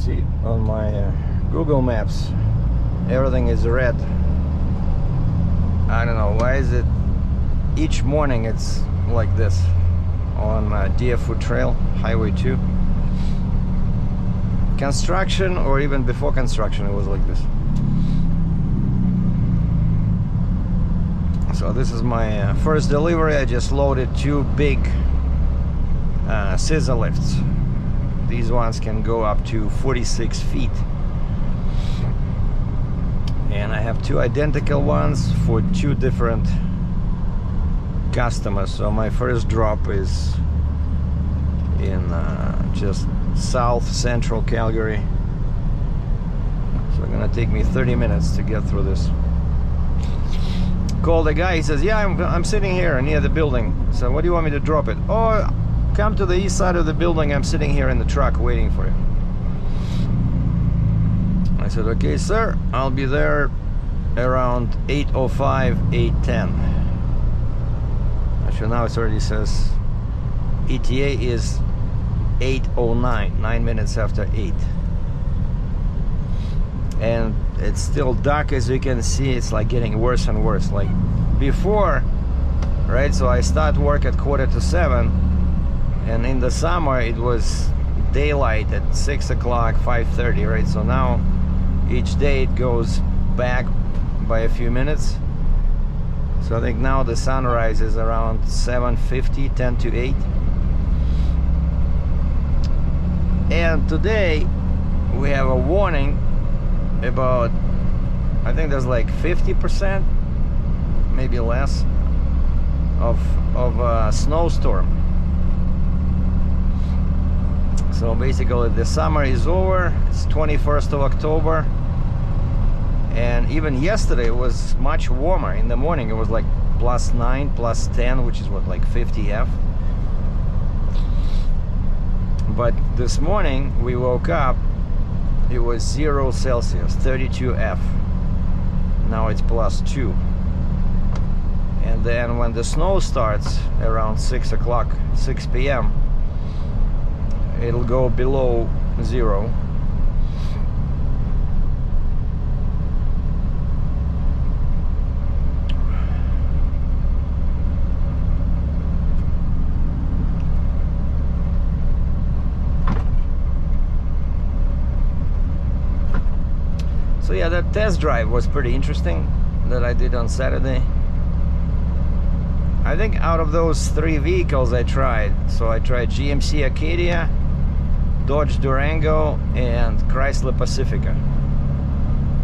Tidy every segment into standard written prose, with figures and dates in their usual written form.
See, on my Google Maps, everything is red. I don't know why is it each morning it's like this on Deerfoot Trail, Highway 2. Construction, or even before construction, it was like this. So this is my first delivery. I just loaded 2 big scissor lifts. These ones can go up to 46 feet. And I have 2 identical ones for 2 different customers. So my first drop is in just south central Calgary. So it's gonna take me 30 minutes to get through this. Call the guy, he says, yeah, I'm sitting here near the building. So what do you want me to drop it? Oh, come to the east side of the building. I'm sitting here in the truck waiting for you. I said, okay, sir, I'll be there around 8:05, 8:10. Actually, now it already says ETA is 8:09, 9 minutes after 8. And it's still dark, as you can see. It's like getting worse and worse. Like before, right? So I start work at 6:45, and in the summer it was daylight at 6 o'clock, 5:30, right? So now each day it goes back by a few minutes. So I think now the sunrise is around 7:50, 10 to 8. And today we have a warning about, I think there's like 50%, maybe less, of a snowstorm. So basically the summer is over. It's 21st of October, and even yesterday it was much warmer. In the morning it was like +9, +10, which is what, like 50 F. But this morning we woke up, it was 0 Celsius, 32 F. Now it's +2. And then when the snow starts around 6 o'clock, 6 p.m., it'll go below 0. So yeah, that test drive was pretty interesting that I did on Saturday. I think out of those 3 vehicles I tried, so I tried GMC Acadia, Dodge Durango, and Chrysler Pacifica.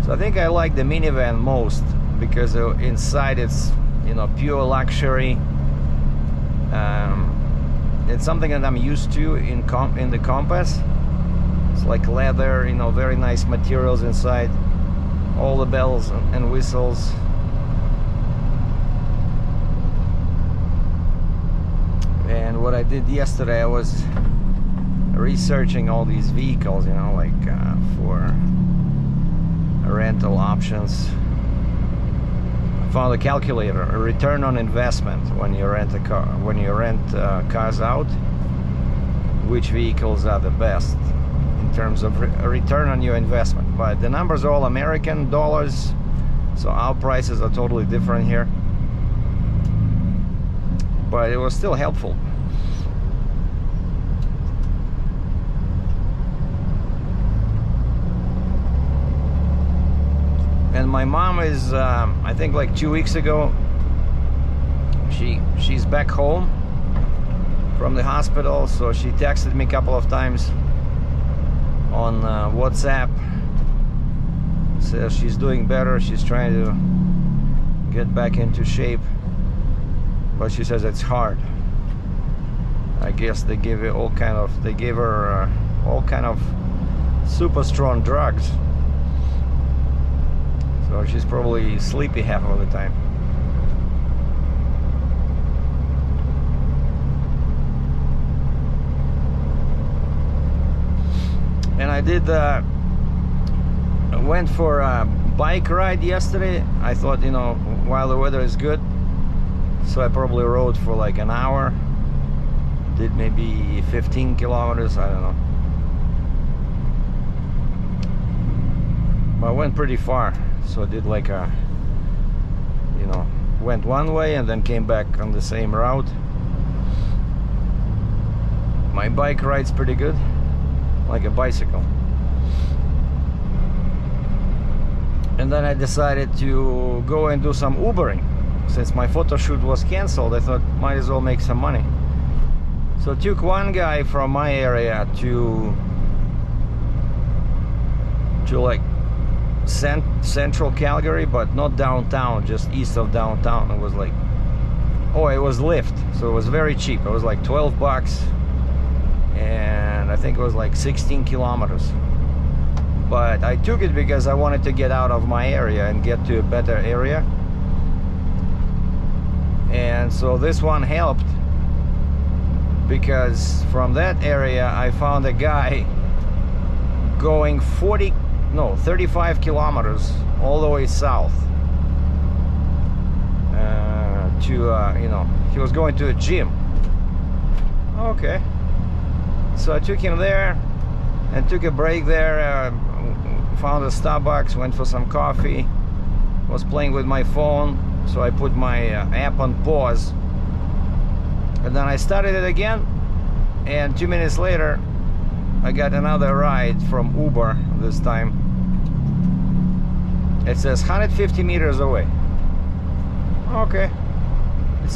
So I think I like the minivan most because inside it's, you know, pure luxury. It's something that I'm used to in the Compass. It's like leather, you know, very nice materials inside, all the bells and whistles. And what I did yesterday, I was researching all these vehicles, you know, like for rental options. I found a calculator, a return on investment when you rent a car, when you rent cars out, which vehicles are the best in terms of a return on your investment. But the numbers are all American dollars, so our prices are totally different here. But it was still helpful. And my mom is, I think like 2 weeks ago, she's back home from the hospital, so she texted me a couple of times on WhatsApp. Says she's doing better, she's trying to get back into shape, but she says it's hard. I guess they gave her all kind of super strong drugs, so she's probably sleepy half of the time. And I did went for a bike ride yesterday. I thought, you know, while the weather is good, so I probably rode for like an hour, did maybe 15 kilometers, I don't know. I went pretty far, so I did like a, you know, went one way and then came back on the same route. My bike rides pretty good, like a bicycle. And then I decided to go and do some Ubering. Since my photo shoot was canceled, I thought might as well make some money. So I took one guy from my area to like central Calgary, but not downtown, just east of downtown. It was like, oh, it was Lyft, so it was very cheap. It was like 12 bucks, and I think it was like 16 kilometers. But I took it because I wanted to get out of my area and get to a better area. And so this one helped, because from that area I found a guy going 35 kilometers all the way south to you know, he was going to a gym. Okay, so I took him there and took a break there, found a Starbucks, went for some coffee, was playing with my phone, so I put my app on pause, and then I started it again, and 2 minutes later I got another ride from Uber. This time it says 150 meters away. Okay,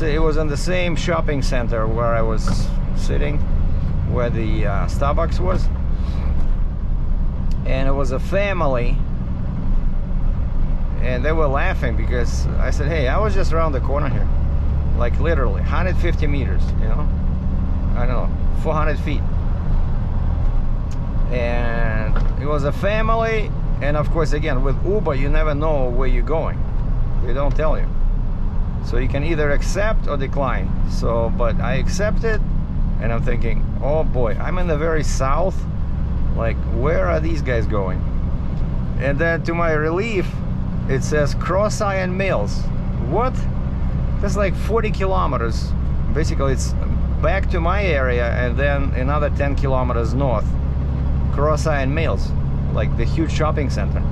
it was in the same shopping center where I was sitting, where the Starbucks was. And it was a family, and they were laughing because I said, hey, I was just around the corner here, like literally 150 meters, you know, I don't know, 400 feet. And it was a family, and of course, again, with Uber you never know where you're going, they don't tell you, so you can either accept or decline. So but I accepted, and I'm thinking, oh boy, I'm in the very south, like where are these guys going? And then to my relief it says Cross Iron Mills. What? That's like 40 kilometers. Basically it's back to my area, and then another 10 kilometers north, Cross Iron Mills, like the huge shopping center.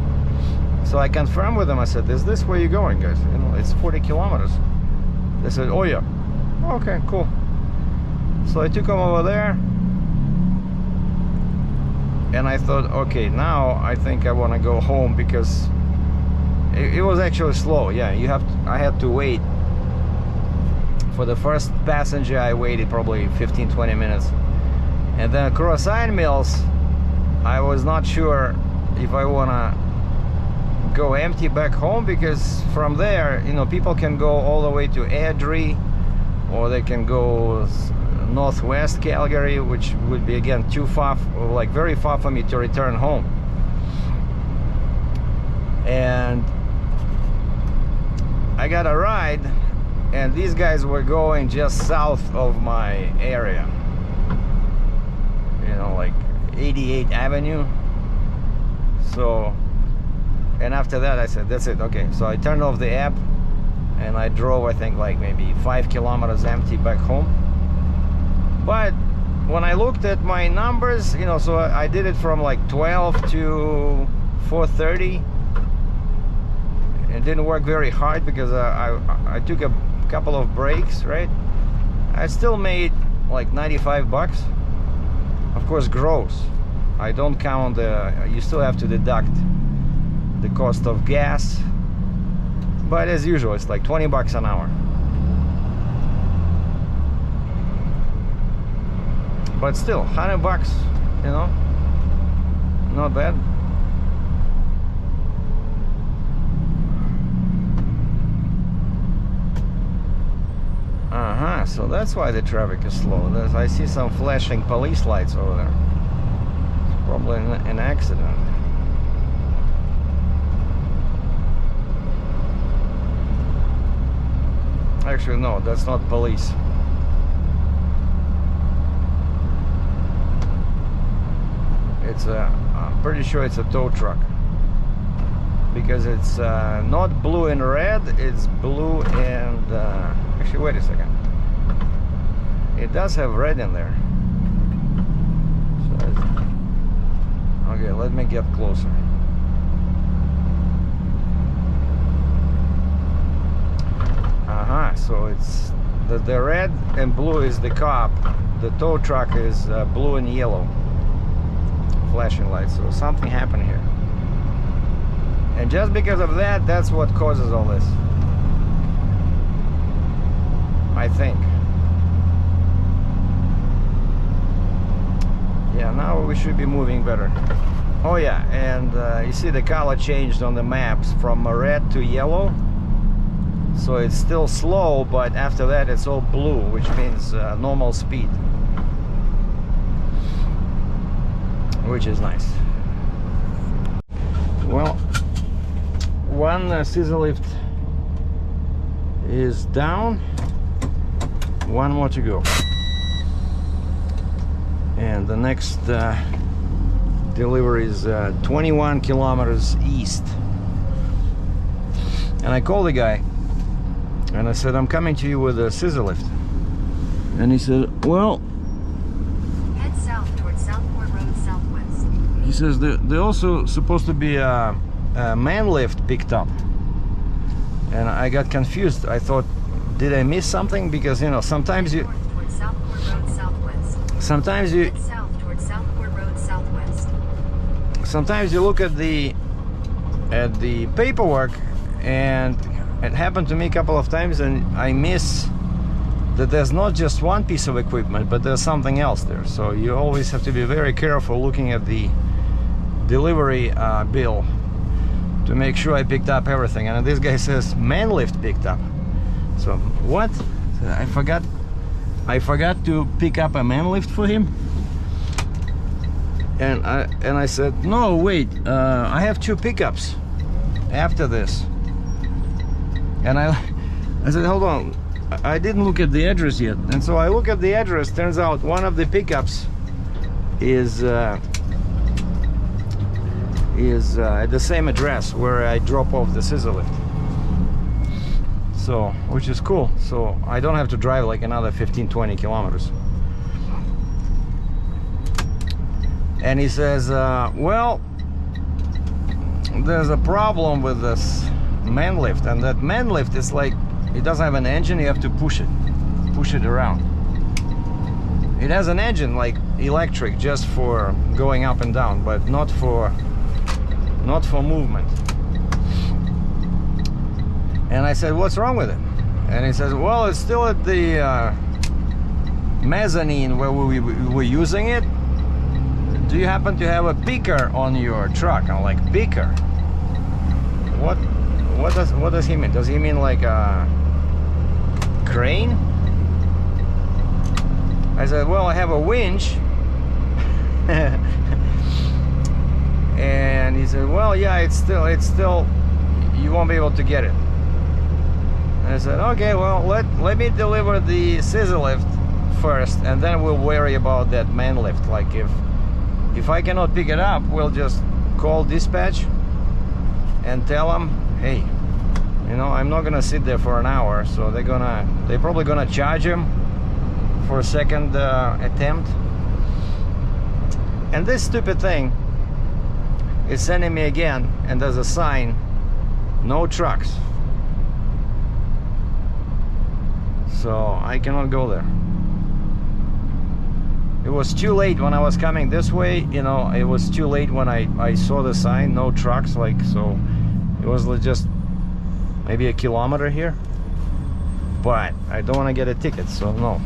So I confirmed with them, I said, is this where you're going, guys? You know, it's 40 kilometers. They said, oh yeah. Okay, cool. So I took them over there, and I thought, okay, now I think I want to go home, because it was actually slow. Yeah, I had to wait for the first passenger. I waited probably 15-20 minutes, and then across Iron Mills I was not sure if I want to go empty back home, because from there, you know, people can go all the way to Airdrie, or they can go northwest Calgary, which would be again too far, like very far for me to return home. And I got a ride, and these guys were going just south of my area, you know, like 88th Avenue. So, and after that I said, that's it, okay. So I turned off the app and I drove, I think like maybe 5 kilometers empty back home. But when I looked at my numbers, you know, so I did it from like 12 to 4:30. It didn't work very hard because I took a couple of breaks, right? I still made like 95 bucks. Of course, gross. I don't count you still have to deduct the cost of gas. But as usual, it's like 20 bucks an hour. But still, 100 bucks, you know, not bad. So that's why the traffic is slow. I see some flashing police lights over there. It's probably an accident. Actually, no, that's not police. It's I'm pretty sure it's a tow truck, because it's not blue and red, it's blue and actually, wait a second, it does have red in there. So okay, let me get closer. yeah, so it's the red and blue is the cop, the tow truck is blue and yellow flashing lights. So something happened here, and just because of that, that's what causes all this, I think. Yeah, now we should be moving better. Oh yeah, and you see the color changed on the maps from red to yellow. So it's still slow, but after that it's all blue, which means normal speed, which is nice. Well, one scissor lift is down, one more to go, and the next delivery is 21 kilometers east. And I called the guy and I said, I'm coming to you with a scissor lift. And he said, well, head south towards Southport Road Southwest. He says there also supposed to be a man lift picked up. And I got confused. I thought, did I miss something? Because, you know, sometimes you Towards Southport Road Southwest. sometimes you Head south towards Southport Road Southwest. sometimes you look at the paperwork, and it happened to me a couple of times, and I miss that there's not just one piece of equipment, but there's something else there. So you always have to be very careful looking at the delivery bill to make sure I picked up everything. And this guy says man lift picked up. So what? I forgot to pick up a man lift for him. And I said, no, wait, I have two pickups after this. And I said, hold on, I didn't look at the address yet. And so I look at the address. Turns out one of the pickups is at the same address where I drop off the scissor lift. So, which is cool. So I don't have to drive like another 15-20 kilometers. And he says, well, there's a problem with this man lift, and that man lift is like, it doesn't have an engine. You have to push it around. It has an engine like electric, just for going up and down, but not for movement. And I said, what's wrong with it? And he says, well, it's still at the mezzanine where we were using it. Do you happen to have a picker on your truck? I'm like, picker? What does he mean? Does he mean like a crane? I said, well, I have a winch. And he said, well, yeah, it's still you won't be able to get it. And I said, okay, well, let me deliver the scissor lift first, and then we'll worry about that man lift. Like if I cannot pick it up, we'll just call dispatch and tell them, hey, you know, I'm not gonna sit there for an hour, so they're probably gonna charge him for a second attempt. And this stupid thing is sending me again, and there's a sign, no trucks. So I cannot go there. It was too late when I was coming this way, you know, it was too late when I saw the sign, no trucks, like, so it was just maybe a kilometer here. But I don't want to get a ticket, so no.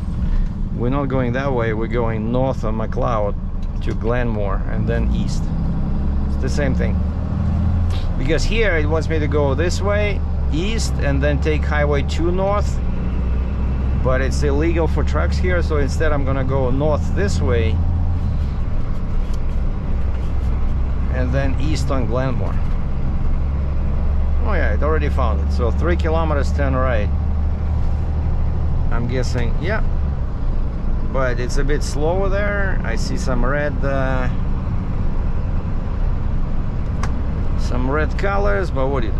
We're not going that way, we're going north of McLeod to Glenmore and then east. It's the same thing. Because here it wants me to go this way, east, and then take Highway 2 north. But it's illegal for trucks here, so instead I'm gonna go north this way and then east on Glenmore. Oh yeah, it already found it. So 3 kilometers turn right. I'm guessing, yeah. But it's a bit slower there. I see some red colors, but what do you do?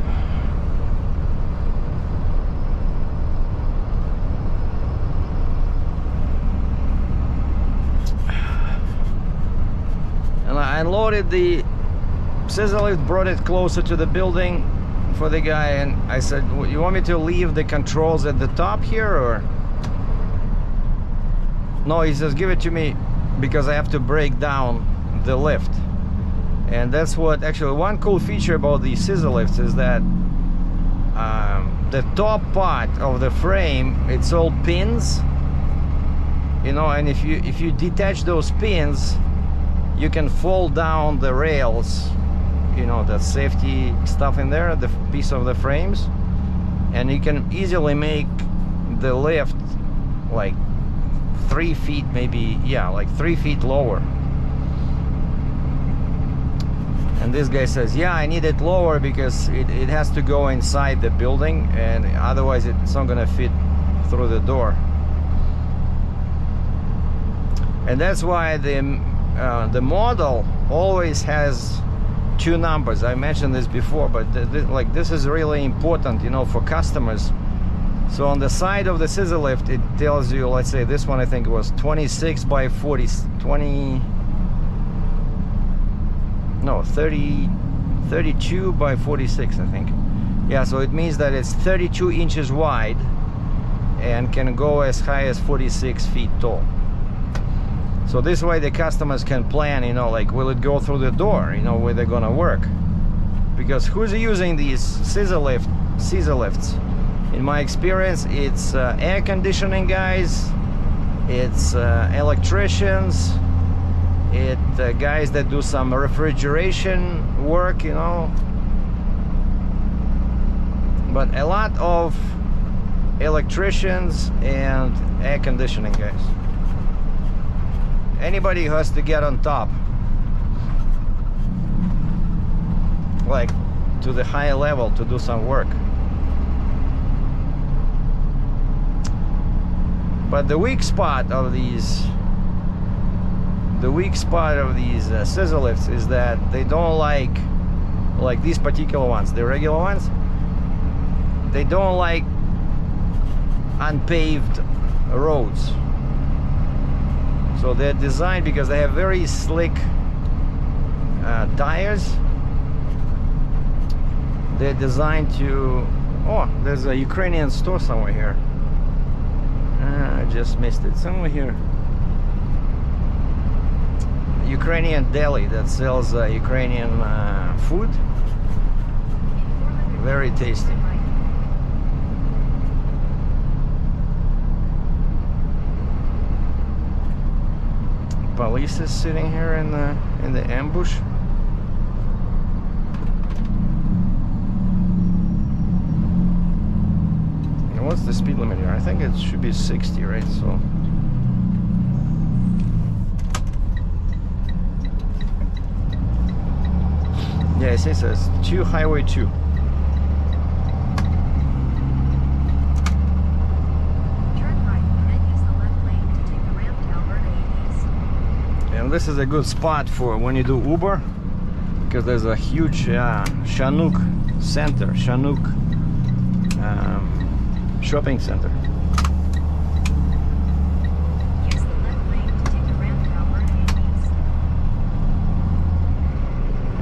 And I unloaded the scissor lift, brought it closer to the building, for the guy, and I said, you want me to leave the controls at the top here, or? No, he says, give it to me because I have to break down the lift. And that's what, actually, one cool feature about these scissor lifts is that the top part of the frame, it's all pins, you know, and if you detach those pins, you can fold down the rails, you know, the safety stuff in there, the piece of the frames, and you can easily make the lift like 3 feet, maybe, yeah, like 3 feet lower. And this guy says, yeah, I need it lower because it has to go inside the building, and otherwise it's not gonna fit through the door. And that's why the model always has 2 numbers. I mentioned this before, but like this is really important, you know, for customers. So on the side of the scissor lift, it tells you, let's say this one, I think it was 26 by 40, 32 by 46, I think. Yeah, so it means that it's 32 inches wide and can go as high as 46 feet tall. So this way the customers can plan, you know, like, will it go through the door, you know, where they're gonna work? Because who's using these scissor lifts? In my experience, it's air conditioning guys, it's electricians, it's guys that do some refrigeration work, you know. But a lot of electricians and air conditioning guys. Anybody who has to get on top, like to the higher level to do some work. But the weak spot of these scissor lifts is that they don't like these particular ones, the regular ones, they don't like unpaved roads. So they're designed, because they have very slick tires, they're designed to... Oh, there's a Ukrainian store somewhere here. I just missed it. Somewhere here. Ukrainian deli that sells Ukrainian food. Very tasty. Police is sitting here in the ambush. And what's the speed limit here? I think it should be 60, right? So yeah, it says 2 Highway 2. And this is a good spot for when you do Uber, because there's a huge Shanuk center, shopping center. Use the left lane to take the roundabout Burnham East.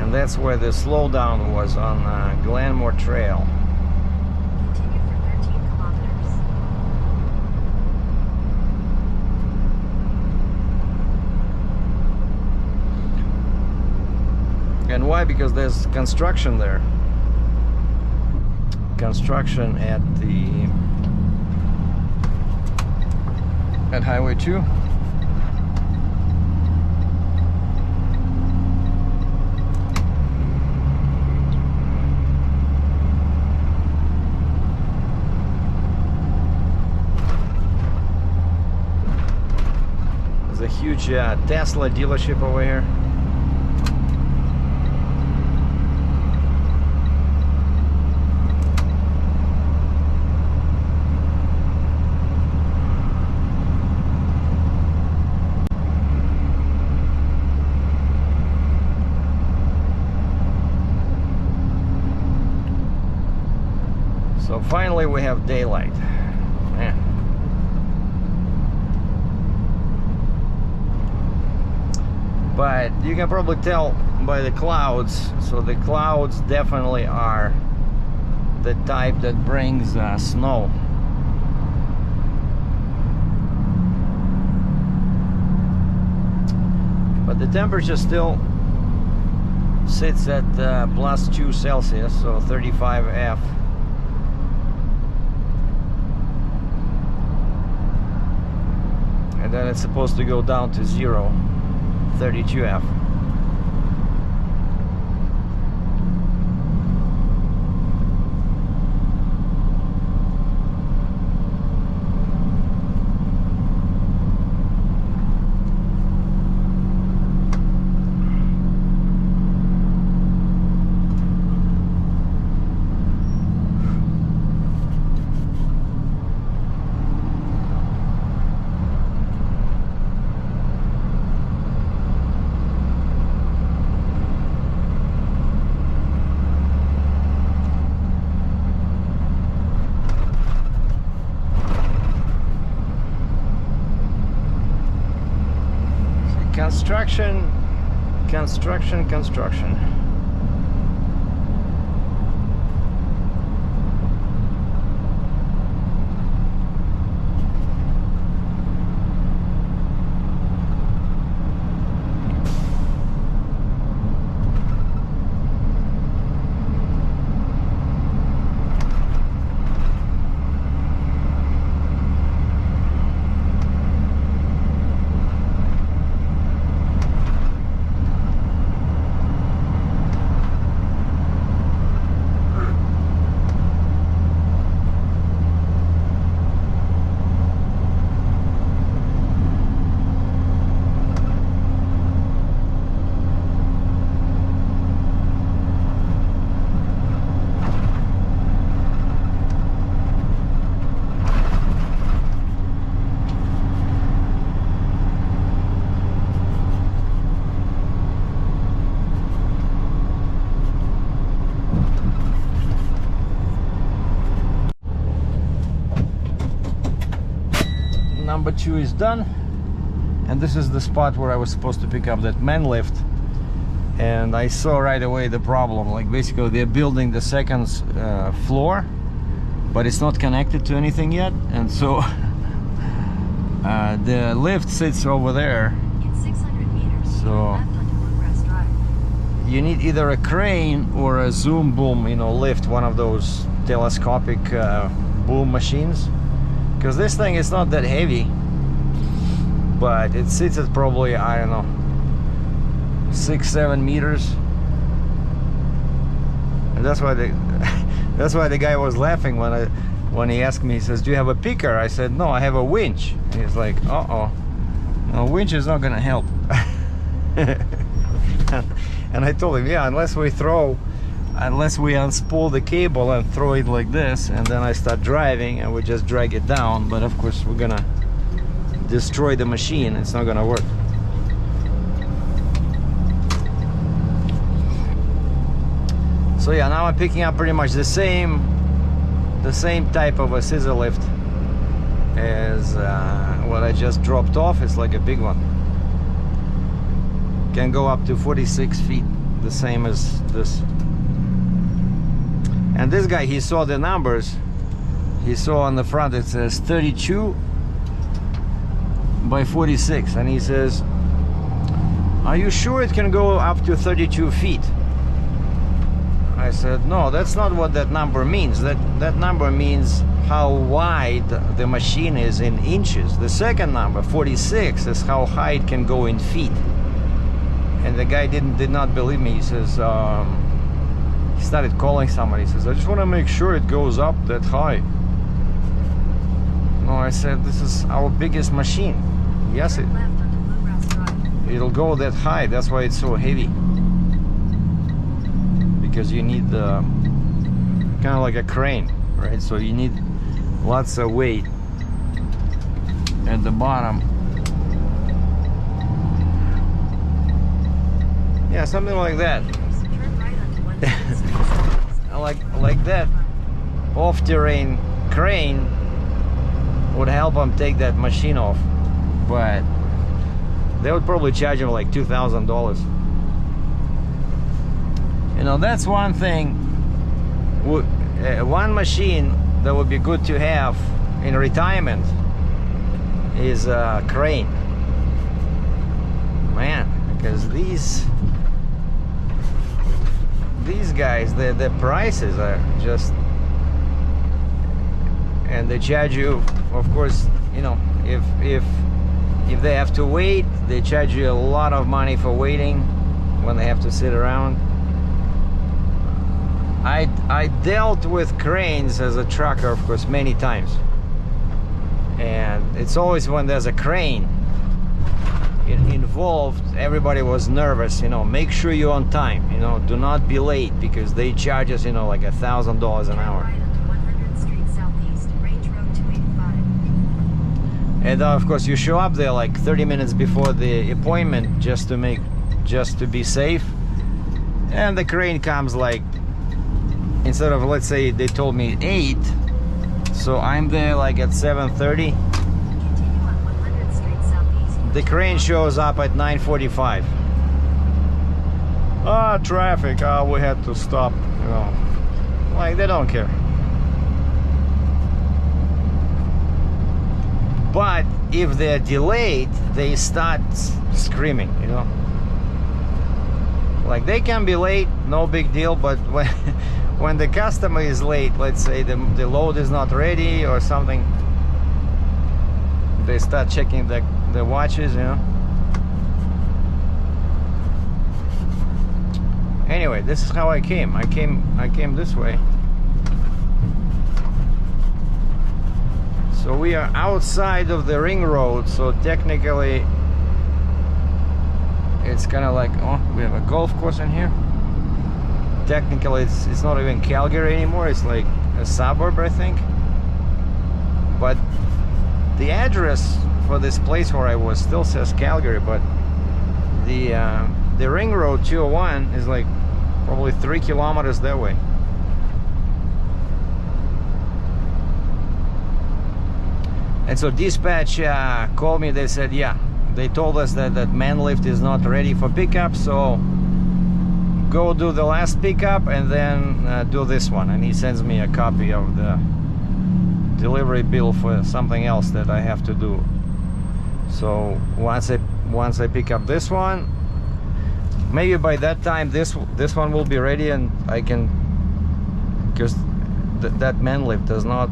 And that's where the slowdown was on Glenmore Trail. Continue for 13 kilometers. And why? Because there's construction there. Construction at Highway 2. There's a huge Tesla dealership over here. So finally we have daylight. Man. But you can probably tell by the clouds. So the clouds definitely are the type that brings snow. But the temperature still sits at +2 Celsius, so 35 F. And then it's supposed to go down to 0, 32 F. Construction. Number 2 is done, and this is the spot where I was supposed to pick up that man lift, and I saw right away the problem. Like, basically they're building the second floor, but it's not connected to anything yet, and so the lift sits over there. In 600 meters, So left onto Bluegrass Drive. you need either a crane or a zoom boom, you know, lift, one of those telescopic boom machines, because this thing is not that heavy, but it sits at probably, I don't know, 6-7 meters, and that's why the guy was laughing when he asked me. He says, "Do you have a picker?" I said, "No, I have a winch." And he's like, "Uh-oh, no, winch is not gonna help." And I told him, yeah, unless we unspool the cable and throw it like this, and then I start driving and we just drag it down, but of course we're gonna destroy the machine. It's not gonna work. So yeah, now I'm picking up pretty much the same type of a scissor lift as what I just dropped off. It's like a big one. Can go up to 46 feet, the same as this. And this guy, he saw the numbers. He saw on the front it says 32 by 46, and he says, "Are you sure it can go up to 32 feet?" I said, "No, that's not what that number means. That number means how wide the machine is in inches. The second number, 46, is how high it can go in feet." And the guy did not believe me. He says, he started calling somebody. He says, "I just want to make sure it goes up that high." No, I said, "This is our biggest machine. Yes, Left onto Bluegrass Drive. it'll go that high. That's why it's so heavy. Because you need kind of like a crane, right? So you need lots of weight at the bottom." Yeah, something like that. Turn right onto 176. like that off-terrain crane would help them take that machine off, but they would probably charge him like $2,000. You know, that's one thing one machine that would be good to have in retirement is a crane. Man, because these guys, the prices are just, and they charge you, of course, you know, if they have to wait, they charge you a lot of money for waiting when they have to sit around. I dealt with cranes as a trucker, of course, many times, and it's always when there's a crane involved, everybody was nervous, you know, make sure you're on time, you know, do not be late, because they charge us, you know, like $1,000 an hour. Right onto 100th Street Southeast, Range Road 285. And of course you show up there like 30 minutes before the appointment just to be safe, and the crane comes like, instead of, let's say they told me 8, so I'm there like at 7:30. The crane shows up at 9:45. Ah, traffic. Ah, we had to stop. You know, like they don't care. But if they're delayed, they start screaming. You know, like they can be late, no big deal. But when the customer is late, let's say the load is not ready or something, they start checking the watches, you know. Anyway, this is how I came. I came this way. So we are outside of the ring road, so technically it's kind of like, oh, we have a golf course in here. Technically it's not even Calgary anymore, it's like a suburb, I think. But the address for this place where I was still says Calgary, but the ring road 201 is like probably 3 kilometers that way. And so dispatch called me. They said, yeah, they told us that man lift is not ready for pickup, so go do the last pickup and then do this one. And he sends me a copy of the delivery bill for something else that I have to do. So once I pick up this one, maybe by that time this one will be ready, and I can, because that man lift does not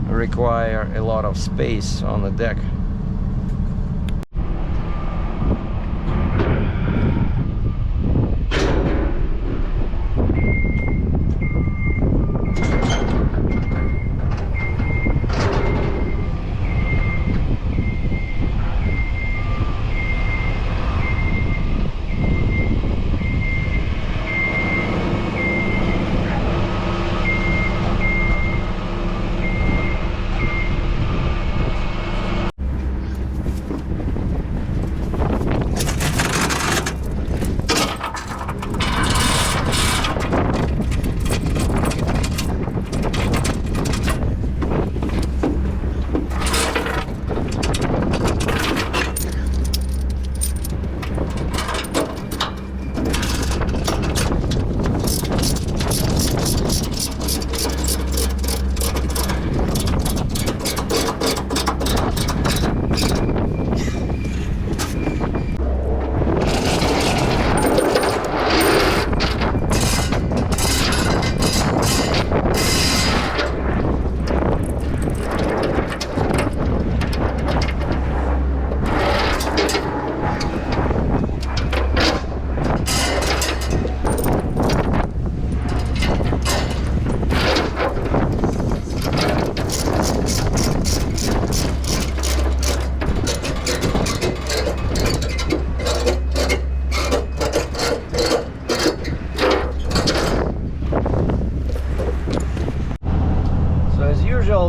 require a lot of space on the deck.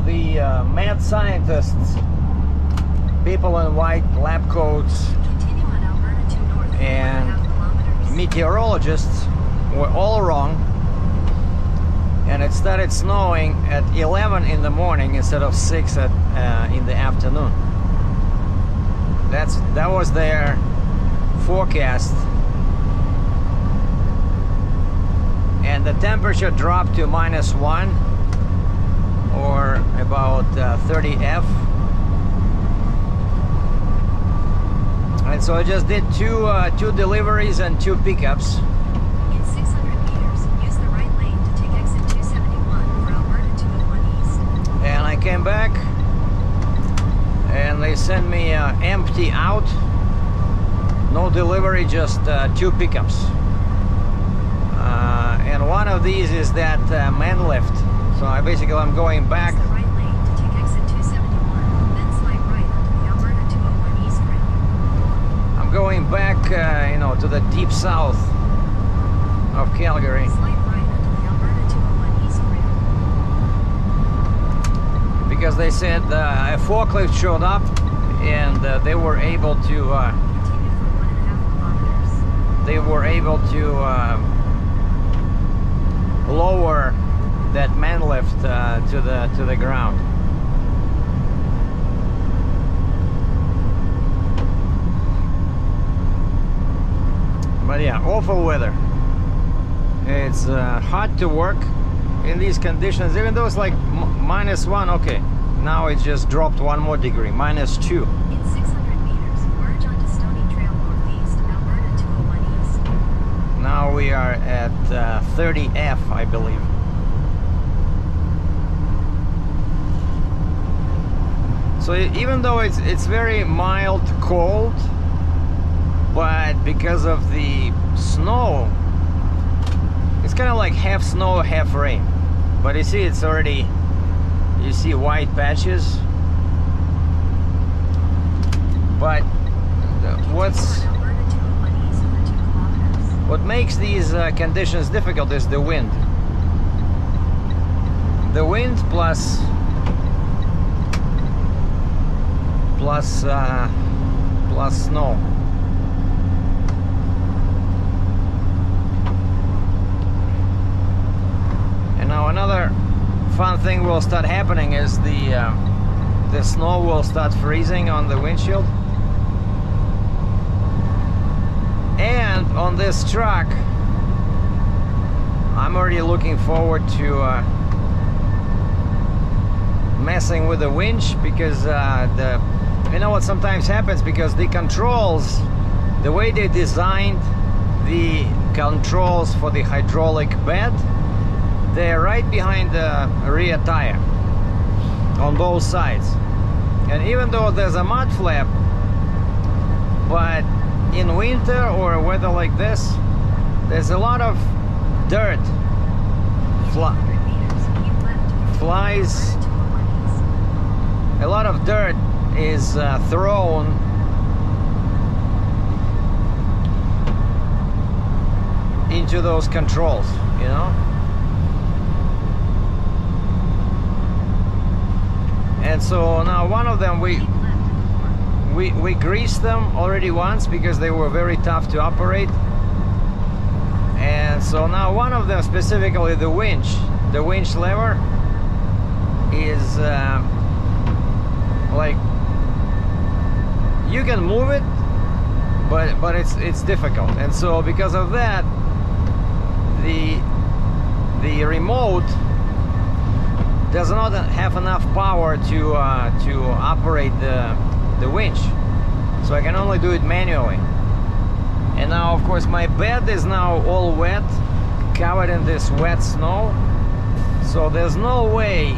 The mad scientists, people in white lab coats, and meteorologists were all wrong, and it started snowing at 11 in the morning instead of 6 in the afternoon. That was their forecast, and and the temperature dropped to -1 or about 30 F. And so I just did two deliveries and 2 pickups. In 600 meters, use the right lane to take exit 271 for Alberta 201 East. And I came back and they sent me empty out, no delivery, just 2 pickups. And one of these is that man lift. So I'm going back. Use the right lane to take exit 271, then slide right onto the Alberta 201 East ramp. I'm going back, to the deep south of Calgary. Slide right onto the Alberta 201 East ramp. Because they said a forklift showed up and they were able to Continue for 1.5 kilometers. lower that man lift to the ground. But yeah, awful weather. It's hard to work in these conditions, even though it's like -1. Okay, now it just dropped 1 more degree, -2. In 600 meters, merge onto Stony Trail Northeast, Alberta 201 East. Now we are at 30 F, I believe. So even though it's very mild cold, but because of the snow, it's kind of like half snow, half rain. But you see, it's already, you see white patches. But what makes these conditions difficult is the wind. The wind plus snow. And now another fun thing will start happening is the snow will start freezing on the windshield. And on this truck, I'm already looking forward to messing with the winch, because what sometimes happens, because the controls, the way they designed the controls for the hydraulic bed, they're right behind the rear tire on both sides. And even though there's a mud flap, but in winter or weather like this, there's a lot of dirt flies. A lot of dirt is thrown into those controls, And so now one of them we greased them already once because they were very tough to operate. And so now one of them, specifically the winch lever, is like, you can move it, but it's difficult. And so because of that, the remote does not have enough power to operate the winch, so I can only do it manually. And now, of course, my bed is now all wet, covered in this wet snow, so there's no way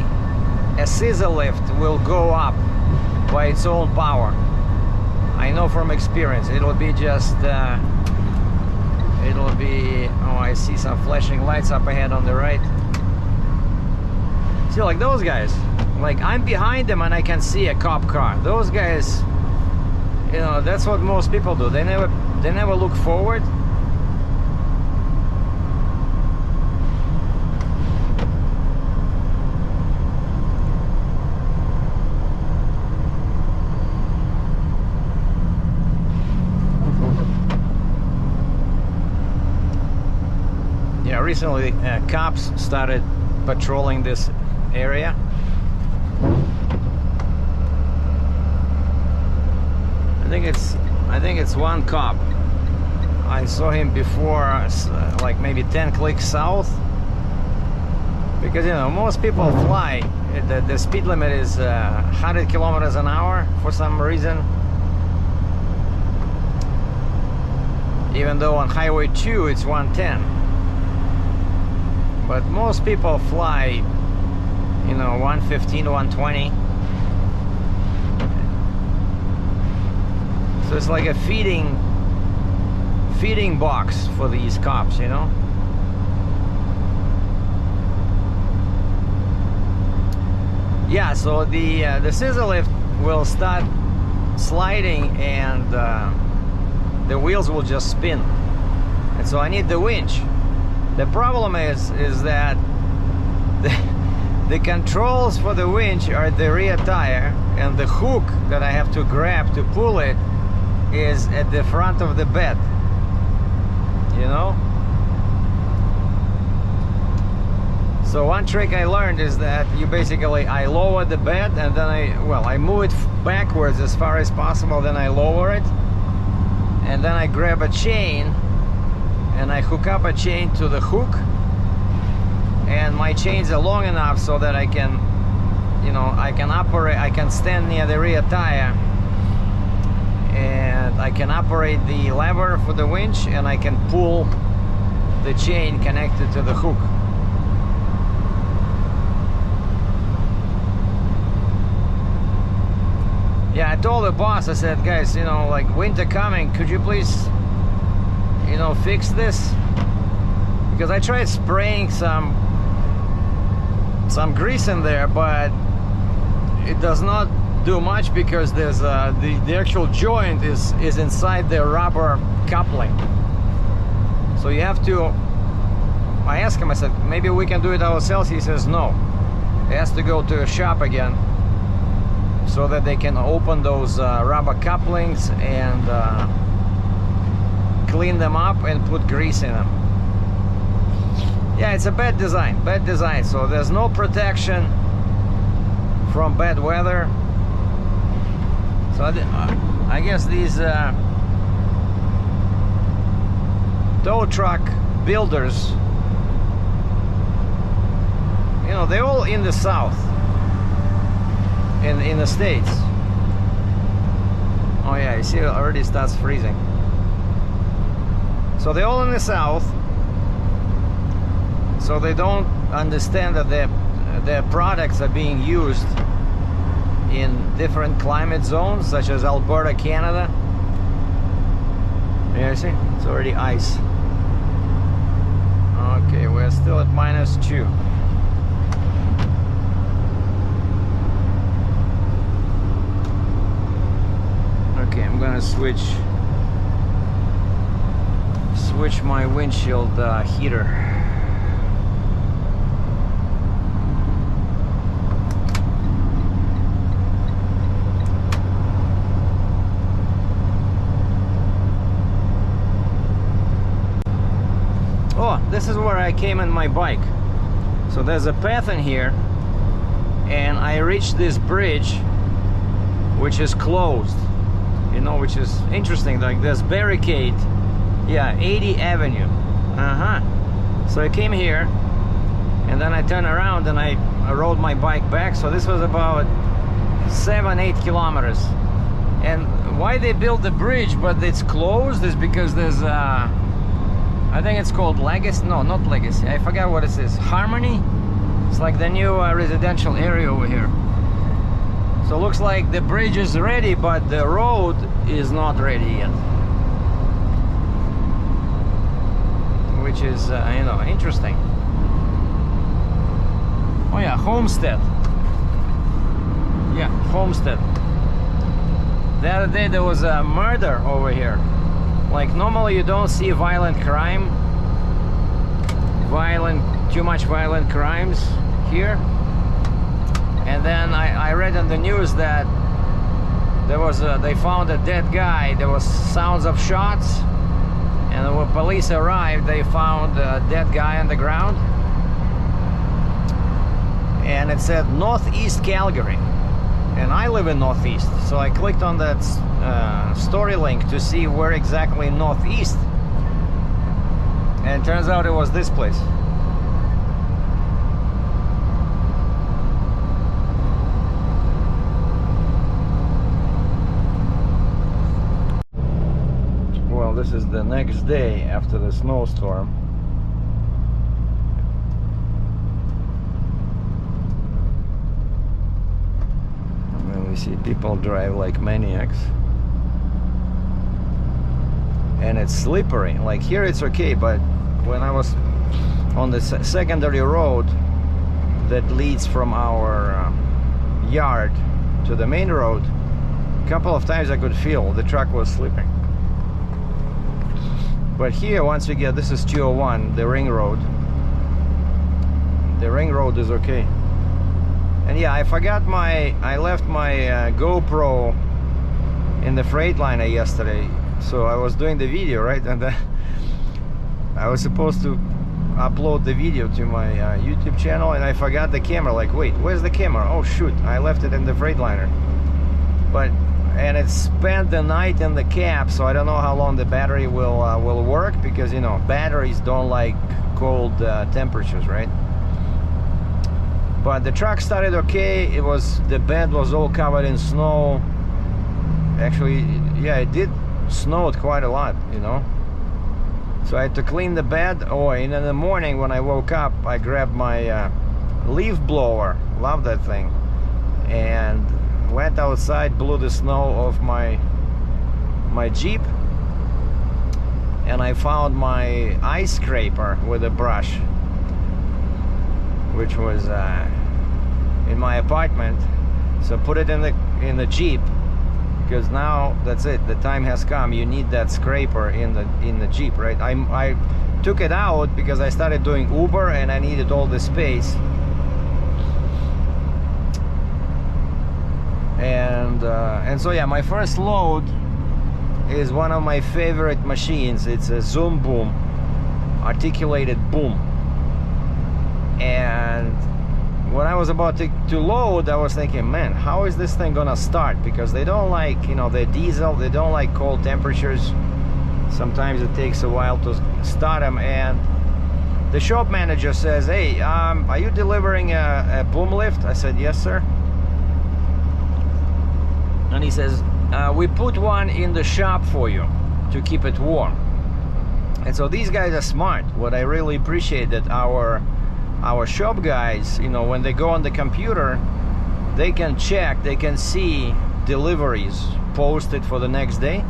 a scissor lift will go up by its own power. I know from experience. It'll be just oh, I see some flashing lights up ahead on the right. See, like those guys, like I'm behind them and I can see a cop car. Those guys, that's what most people do. They never look forward. Yeah, recently cops started patrolling this area. I think it's one cop. I saw him before, like maybe 10 clicks south, Because most people fly. The speed limit is 100 kilometers an hour for some reason. Even though on Highway 2 it's 110. But most people fly 115, 120. So it's like a feeding box for these cops, Yeah, so the scissor lift will start sliding and the wheels will just spin. And so I need the winch. The problem is that the controls for the winch are at the rear tire, and the hook that I have to grab to pull it is at the front of the bed. So one trick I learned is that I lower the bed and then I move it backwards as far as possible, then I lower it, and then I grab a chain and I hook up a chain to the hook, and my chains are long enough so that I can stand near the rear tire and I can operate the lever for the winch, and I can pull the chain connected to the hook. Yeah, I told the boss, I said, guys, like winter coming, could you please, fix this? Because I tried spraying some grease in there, but it does not do much because there's the actual joint is inside the rubber coupling. So you have to, I asked him, I said, maybe we can do it ourselves. He says no, it has to go to a shop again, so that they can open those rubber couplings and clean them up and put grease in them. Yeah, it's a bad design. So there's no protection from bad weather. So I guess these tow truck builders, they're all in the south. In the States. Oh yeah, you see it already starts freezing. So they're all in the south, so they don't understand that their products are being used in different climate zones, such as Alberta, Canada. Yeah, you see? It's already ice. Okay, we're still at -2. Okay, I'm gonna switch my windshield heater. Oh, this is where I came in my bike. So there's a path in here, and I reached this bridge, which is closed. Which is interesting. Like there's barricade. Yeah, 80 Avenue. So I came here, and then I turned around and I rode my bike back. So this was about 7-8 kilometers. And why they built the bridge but it's closed is because there's I think it's called Legacy. No, not Legacy. I forgot what it is. Harmony. It's like the new residential area over here. So it looks like the bridge is ready, but the road is not ready yet. Which is, interesting. Oh yeah, Homestead. Yeah, Homestead. The other day there was a murder over here. Like normally you don't see violent crime. Too much violent crimes here. And then I read in the news that they found a dead guy. There was sounds of shots, and when police arrived, they found a dead guy on the ground. And it said Northeast Calgary, and I live in Northeast, so I clicked on that story link to see where exactly Northeast, and it turns out it was this place. Well, this is the next day after the snowstorm. And we see people drive like maniacs. And it's slippery. Like here it's okay, but when I was on the secondary road that leads from our yard to the main road, a couple of times I could feel the truck was slipping. But here, once you get, this is 201, the ring road. The ring road is okay. And yeah, I left my GoPro in the Freightliner yesterday. So I was doing the video, right? And I was supposed to upload the video to my YouTube channel, and I forgot the camera. Like, wait, where's the camera? Oh shoot, I left it in the Freightliner. And it spent the night in the cab, so I don't know how long the battery will work, because you know batteries don't like cold temperatures, right? But the truck started okay. The bed was all covered in snow. Actually, yeah, it did snowed quite a lot, you know. So I had to clean the bed. Oh, and in the morning when I woke up, I grabbed my leaf blower. Love that thing. And went outside, blew the snow off my Jeep, and I found my ice scraper with a brush, which was in my apartment. So put it in the Jeep, because now that's it. The time has come. You need that scraper in the Jeep, right? I took it out because I started doing Uber and I needed all the space. And so yeah, my first load is one of my favorite machines. It's a Zoom Boom, articulated boom. And when I was about to load, I was thinking, man, how is this thing gonna start? Because they don't like, you know, the diesel, they don't like cold temperatures. Sometimes it takes a while to start them. And the shop manager says, hey, are you delivering a boom lift? I said, yes, sir. And he says, we put one in the shop for you to keep it warm. And so these guys are smart. What I really appreciate that our shop guys, you know, when they go on the computer, they can check, they can see deliveries posted for the next day.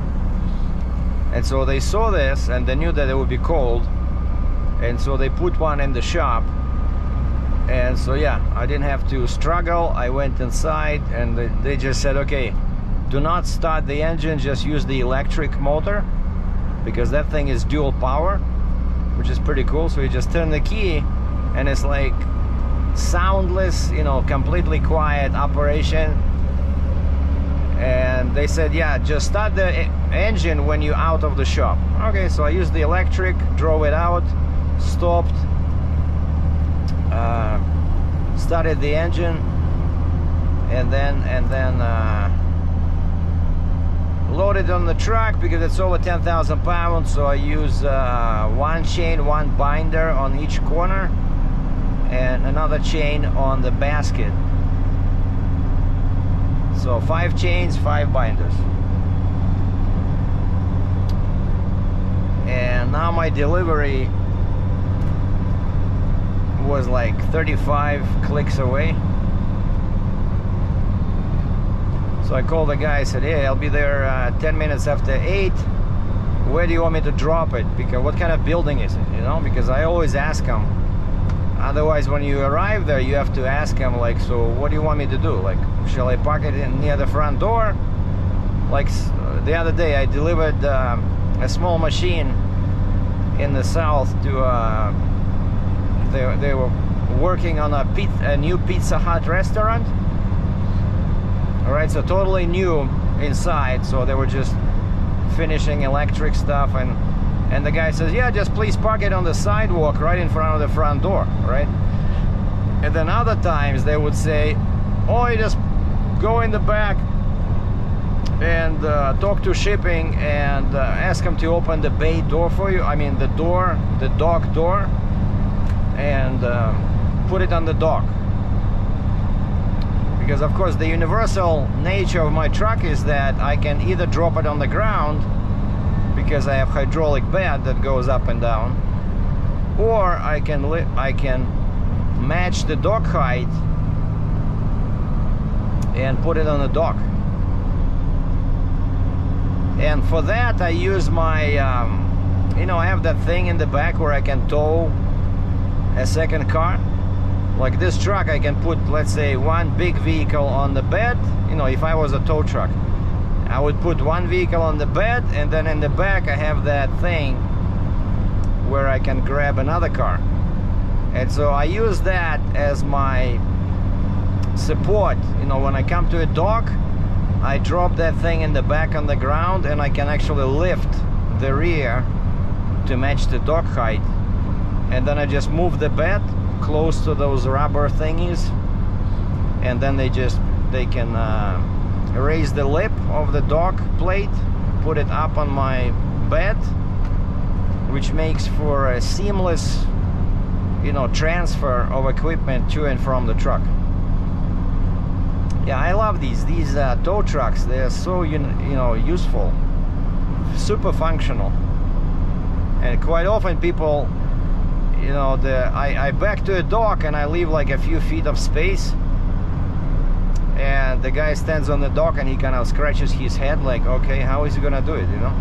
And so they saw this and they knew that it would be cold. And so they put one in the shop. And so yeah, I didn't have to struggle. I went inside and they just said, okay, do not start the engine, just use the electric motor, because that thing is dual power, which is pretty cool. So you just turn the key and it's like soundless, you know, completely quiet operation. And they said, yeah, just start the engine when you're out of the shop. Okay, so I used the electric, drove it out, stopped, started the engine, and then loaded on the truck because it's over 10,000 pounds. So I use one chain, one binder on each corner, and another chain on the basket. So 5 chains, 5 binders. And now my delivery was like 35 clicks away. So I called the guy, I said, hey, I'll be there 10 minutes after 8. Where do you want me to drop it? Because what kind of building is it, you know? Because I always ask them. Otherwise, when you arrive there, you have to ask them, like, so what do you want me to do? Like, shall I park it near the front door? Like the other day, I delivered a small machine in the south to, they were working on a new Pizza Hut restaurant. All right, so totally new inside. So they were just finishing electric stuff, and the guy says, yeah, just please park it on the sidewalk right in front of the front door, right? And then other times they would say, oh, you just go in the back and talk to shipping and ask them to open the bay door for you. I mean the door, the dock door, and put it on the dock. Because of course the universal nature of my truck is that I can either drop it on the ground, because I have hydraulic bed that goes up and down, or I can match the dock height and put it on the dock. And for that I use my you know, I have that thing in the back where I can tow a second car. Like this truck, I can put, let's say, one big vehicle on the bed. You know, if I was a tow truck, I would put one vehicle on the bed, and then in the back I have that thing where I can grab another car. And so I use that as my support. You know, when I come to a dock, I drop that thing in the back on the ground, and I can actually lift the rear to match the dock height. And then I just move the bed close to those rubber thingies, and then they can raise the lip of the dock plate, put it up on my bed, which makes for a seamless, you know, transfer of equipment to and from the truck. Yeah, I love these tow trucks. They're so you know, useful, super functional. And quite often people, you know, I back to a dock and I leave like a few feet of space, and the guy stands on the dock and he kind of scratches his head like, okay, how is he gonna do it, you know?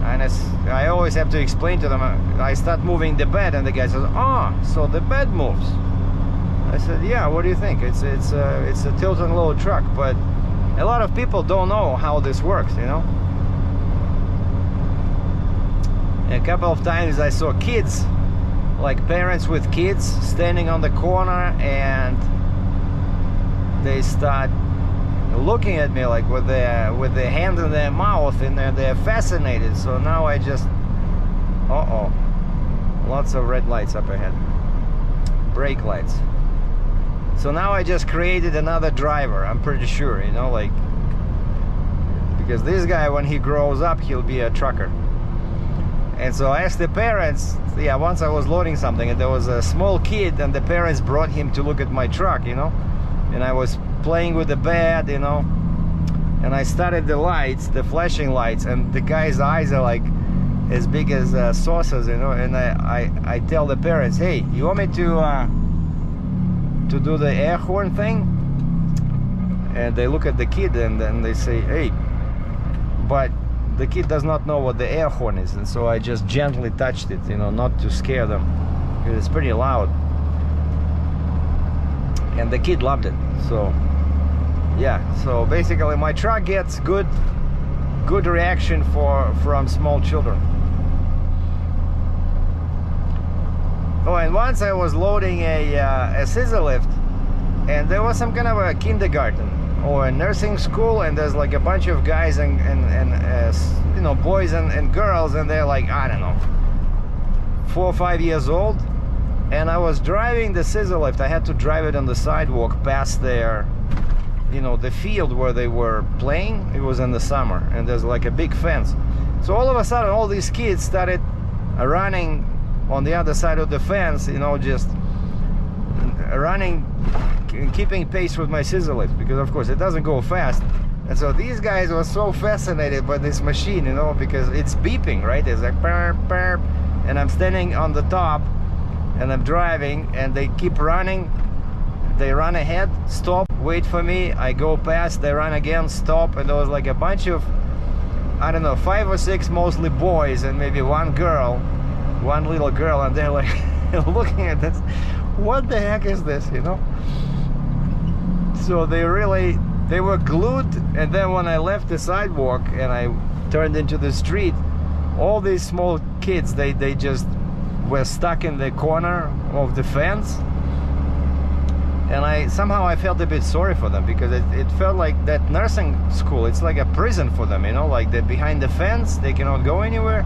And I always have to explain to them. I start moving the bed, and the guy says, oh, so the bed moves. I said, yeah, what do you think? It's a tilt and load truck, but a lot of people don't know how this works, you know? A couple of times I saw kids, like parents with kids, standing on the corner, and they start looking at me like with their hand in their mouth, and they're fascinated. So now I just, uh-oh, lots of red lights up ahead, brake lights. So now I just created another driver, I'm pretty sure, you know, like, because this guy, when he grows up, he'll be a trucker. And so I asked the parents, yeah, once I was loading something, and there was a small kid, and the parents brought him to look at my truck, you know, and I was playing with the bed, you know, and I started the lights, the flashing lights, and the guy's eyes are like as big as saucers, you know, and I tell the parents, hey, you want me to do the air horn thing? And they look at the kid, and then they say, hey, but the kid does not know what the air horn is. And so I just gently touched it, you know, not to scare them, because it's pretty loud. And the kid loved it. So yeah, so basically my truck gets good reaction from small children. Oh, and once I was loading a scissor lift, and there was some kind of a kindergarten or a nursing school, and there's like a bunch of guys and you know, boys and girls, and they're like, I don't know, 4 or 5 years old. And I was driving the scissor lift. I had to drive it on the sidewalk past their, you know, the field where they were playing. It was in the summer, and there's like a big fence. So all of a sudden, all these kids started running on the other side of the fence, you know, just running, keeping pace with my scissor lift, because of course it doesn't go fast. And so these guys were so fascinated by this machine, you know, because it's beeping, right? It's like burp, burp, and I'm standing on the top, and I'm driving, and they keep running. They run ahead, stop, wait for me, I go past, they run again, stop, and there was like a bunch of, I don't know, 5 or 6 mostly boys, and maybe one girl, one little girl, and they're like looking at this, what the heck is this, you know? So they were glued. And then when I left the sidewalk and I turned into the street, all these small kids, they just were stuck in the corner of the fence. And somehow I felt a bit sorry for them, because it felt like that nursing school, it's like a prison for them, you know, like they're behind the fence, they cannot go anywhere.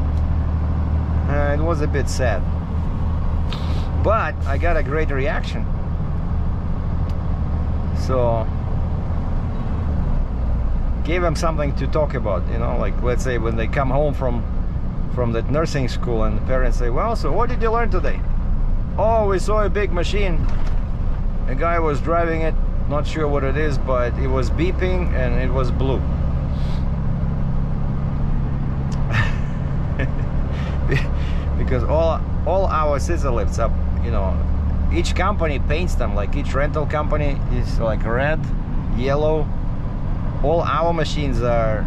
It was a bit sad, but I got a great reaction. So gave them something to talk about, you know, like let's say when they come home from that nursing school, and the parents say, well, so what did you learn today? Oh, we saw a big machine. A guy was driving it, not sure what it is, but it was beeping and it was blue. because all our scissor lifts are, you know, each company paints them, like each rental company is like red, yellow. All our machines are,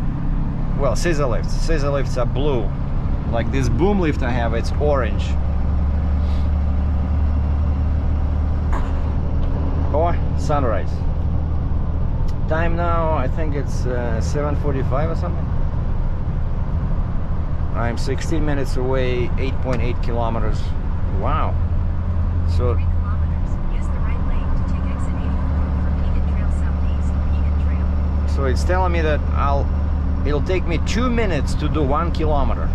well, scissor lifts are blue. Like this boom lift I have, it's orange. Or sunrise. Time now, I think it's 7:45 or something. I'm 16 minutes away, 8.8 kilometers. Wow. So 3 kilometers. Use the right lane to take exit 84 for Peanut Trail Southeast, Peanut Trail. so it's telling me that it'll take me 2 minutes to do 1 kilometer.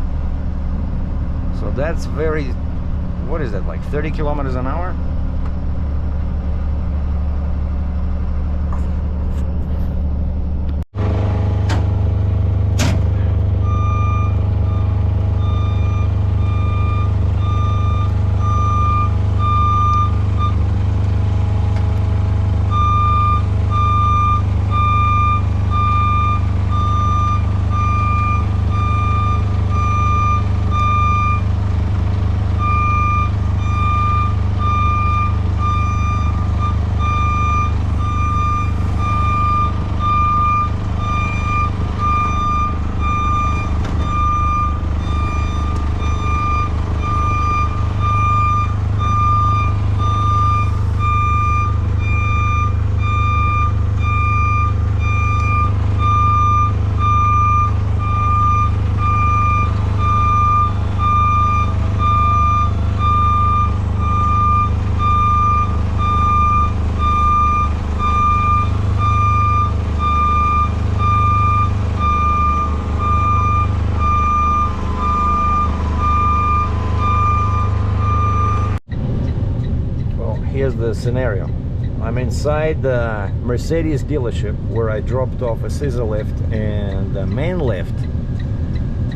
So that's very, what is that, like 30 kilometers an hour? Here's the scenario. I'm inside the Mercedes dealership where I dropped off a scissor lift and a main lift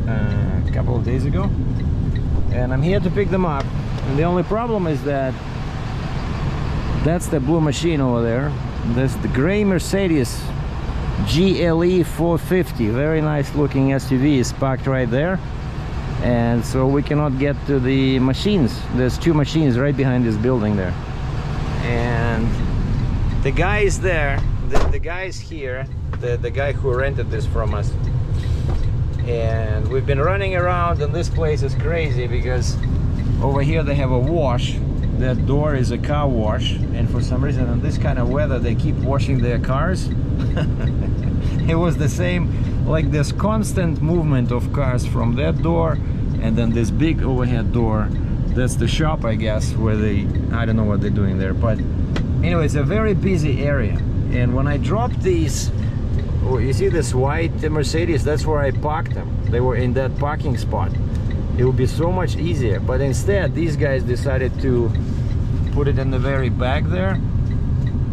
a couple of days ago, and I'm here to pick them up. And the only problem is that that's the blue machine over there. There's the gray Mercedes GLE 450, very nice looking SUV, is parked right there, and so we cannot get to the machines. There's 2 machines right behind this building there. And the guy is there, the guy is here, the guy who rented this from us, and we've been running around, and this place is crazy because over here they have a wash. That door is a car wash, and for some reason in this kind of weather they keep washing their cars. It was the same, like this constant movement of cars from that door, and then this big overhead door. That's the shop, I guess, where I don't know what they're doing there, but anyway, it's a very busy area. And when I dropped these, oh, you see this white Mercedes, that's where I parked them. They were in that parking spot. It would be so much easier, but instead these guys decided to put it in the very back there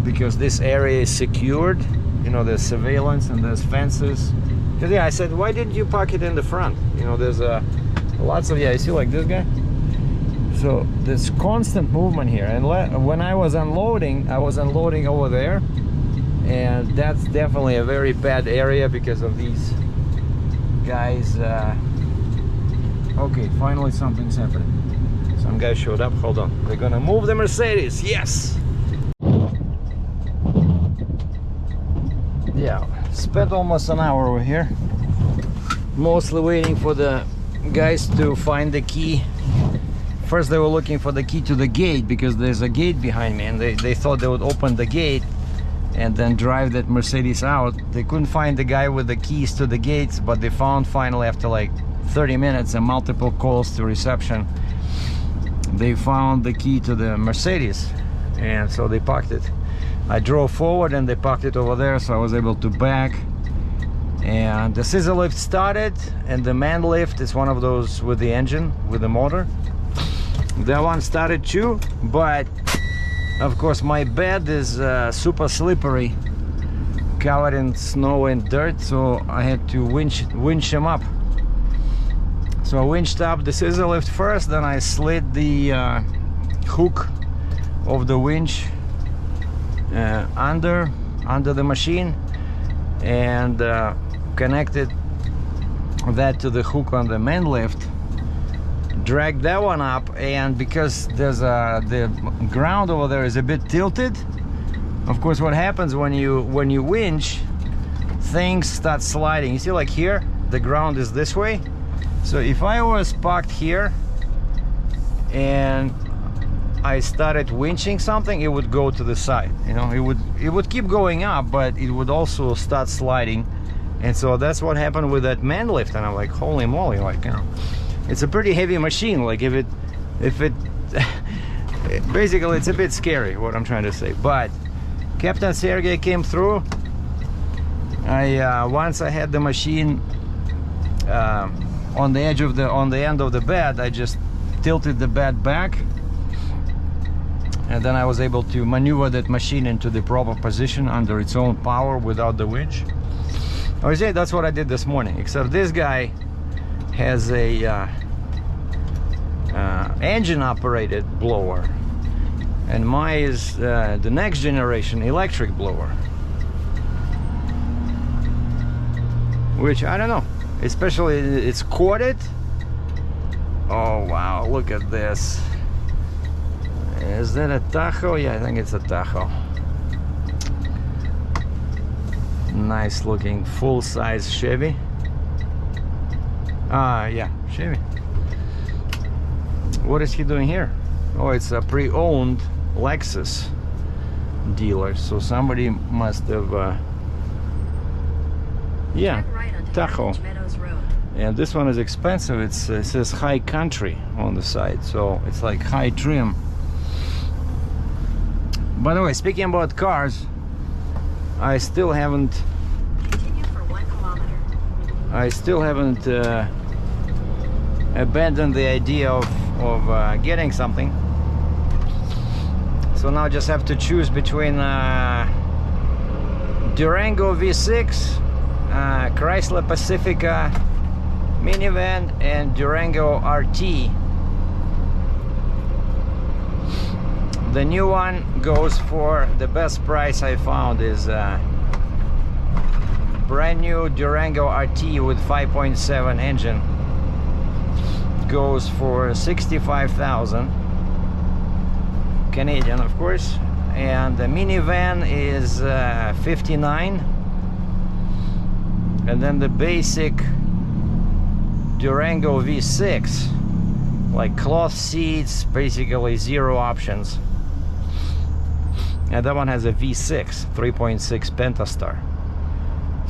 because this area is secured. You know, there's surveillance and there's fences. Because yeah, I said, why didn't you park it in the front? You know, there's lots of, yeah, you see like this guy? So there's constant movement here, and when I was unloading over there, and that's definitely a very bad area because of these guys. Okay, finally something's happening. Some guy showed up. Hold on, they're gonna move the Mercedes. Yes. Yeah, spent almost an hour over here, mostly waiting for the guys to find the key. First they were looking for the key to the gate because there's a gate behind me, and they thought they would open the gate and then drive that Mercedes out. They couldn't find the guy with the keys to the gates, but they found finally, after like 30 minutes and multiple calls to reception, they found the key to the Mercedes, and so they parked it. I drove forward and they parked it over there, so I was able to back, and the scissor lift started, and the man lift is one of those with the engine, with the motor. That one started too, but of course my bed is super slippery, covered in snow and dirt, so I had to winch him up. So I winched up the scissor lift first, then I slid the hook of the winch under the machine, and connected that to the hook on the main lift. drag that one up, and because there's the ground over there is a bit tilted, of course what happens when you winch, things start sliding. You see, like here the ground is this way, so if I was parked here and I started winching something, it would go to the side, you know, it would keep going up, but it would also start sliding. And so that's what happened with that man lift, and I'm like, holy moly, like, you know, it's a pretty heavy machine. Like if it basically it's a bit scary, what I'm trying to say. But Captain Sergei came through. Once I had the machine on the edge of on the end of the bed, I just tilted the bed back, and then I was able to maneuver that machine into the proper position under its own power without the winch. I would say that's what I did this morning, except this guy has a engine operated blower, and mine is the next generation electric blower, which I don't know, especially it's corded. Oh wow, look at this. Is that a Tahoe? Yeah, I think it's a Tahoe. Nice looking full-size Chevy. Yeah, Chevy. What is he doing here? Oh, it's a pre-owned Lexus dealer, so somebody must have yeah, Tahoe. And this one is expensive. It says high country on the side, so it's like high trim. By the way, speaking about cars, I still haven't Continue for 1 kilometer. I still haven't abandoned the idea of getting something. So now I just have to choose between Durango V6, Chrysler Pacifica minivan, and Durango RT. The new one goes for, the best price I found is brand new Durango RT with 5.7 engine. Goes for 65,000 Canadian, of course, and the minivan is 59, and then the basic Durango V6, like cloth seats, basically zero options. And that one has a V6 3.6 Pentastar.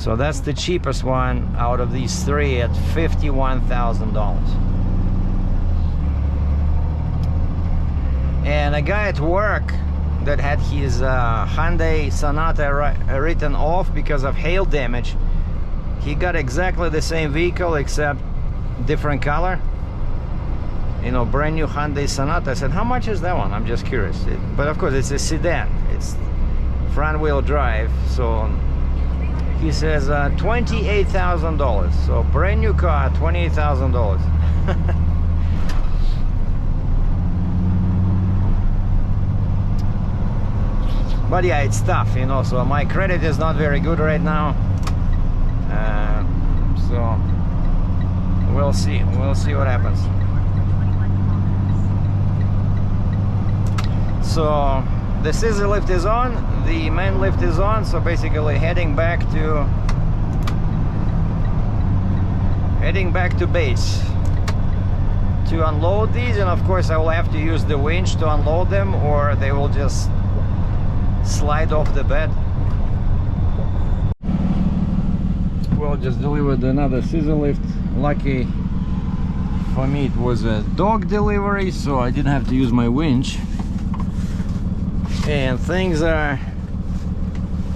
So that's the cheapest one out of these three at $51,000. And a guy at work that had his Hyundai Sonata written off because of hail damage, he got exactly the same vehicle except different color. You know, brand new Hyundai Sonata. I said, how much is that one? I'm just curious. But of course, it's a sedan. It's front wheel drive. So he says $28,000. So brand new car, $28,000. But yeah, it's tough, you know. So my credit is not very good right now. So we'll see. We'll see what happens. So the scissor lift is on, the main lift is on, so basically heading back to base to unload these, and of course I will have to use the winch to unload them, or they will just slide off the bed. Well, just delivered another scissor lift. Lucky for me it was a dog delivery, so I didn't have to use my winch. And things are,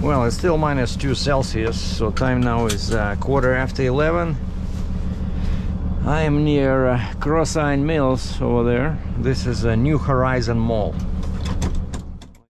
well, it's still -2 Celsius, so time now is 11:15. I am near Cross Island Mills over there. This is a New Horizon Mall.